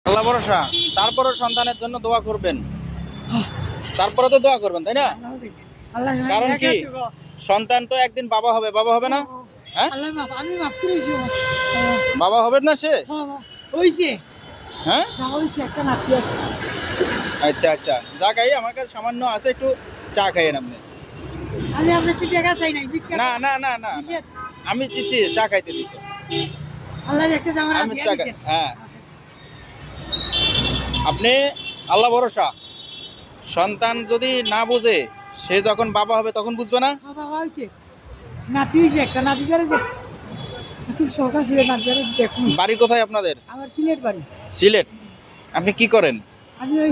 আল্লাহ ভরসা। তারপরও সন্তানের জন্য দোয়া করবেন, তারপরে তো দোয়া করবেন, তাই না? কারণ কি, সন্তান তো একদিন বাবা হবে, বাবা হবে না? হ্যাঁ, আমি মাফ করেছি। বাবা হবে না সে? হইছে, হ্যাঁ, হইছে, একটা নাতি আছে। আচ্ছা আচ্ছা, যা খাই আমার কাছে সামান্য আছে, একটু চা খাইয়েন আপনি। আমি আপনার টাকা চাই নাই। না না না না, আমি দিছি, চা খাইতে দিছি। আল্লাহ দেখতে আমার আমি চা হ্যাঁ, আপনি আল্লাহ ভরসা। সন্তান যদি না বুঝে, সে যখন বাবা হবে তখন বুঝবে না। বাবা হইছে, নাতি হইছে, একটা নাতি করে খুব শখ আছে নাতি দেখুন। বাড়ি কোথায় আপনাদের? আমার সিলেট বাড়ি। সিলেট। আপনি কি করেন? আমি ওই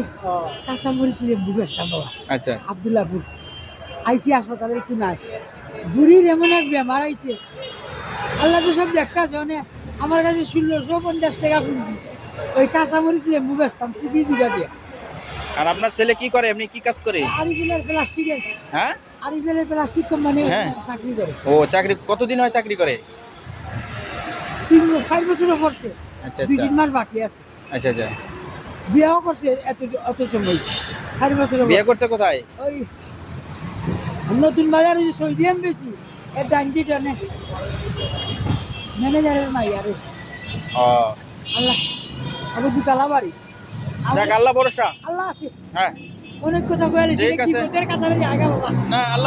কাঁচামরি সিলেট বুঝেছিলাম বাবা। আচ্ছা, আবদুল্লাপুর আইসি হাসপাতালের একটু নাই, বুড়ির এমন এক বেমার আইছে, আল্লাহ তো সব দেখতে আছে। মানে আমার কাছে 1650 টাকা পুঁজি, ওই কাঁচামরি ছিলেন বুঝতাম টুকি দুটা দিয়ে। আর আপনার ছেলে কি করে, এমনি কি কাজ করে? আরিফেলের প্লাস্টিকের, হ্যাঁ, আরিফেলের প্লাস্টিক কোম্পানি হ্যাঁ। চাকরি করে। ও চাকরি কতদিন হয় চাকরি করে? 4 বছরও করছে, আচ্ছা 2 আচ্ছা 3 মাস বাকি আছে। আচ্ছা আচ্ছা। বিয়েও করছে, অত সময় 4 বছর বিয়ে করছে কোথায়? ওই নতুন বাজার ওই সৌদিয়াম বেশি এর ডান্ডি টানে ম্যানেজারের মাই। আরে ও, আল্লাহ, আগে দুতলা বাড়ি। যাক, আল্লাহ ভরসা। আল্লাহ আছে, হ্যাঁ, অনেক কথা বলেছি, ঠিক আছে। কাতারে জায়গা বাবা না আল্লাহ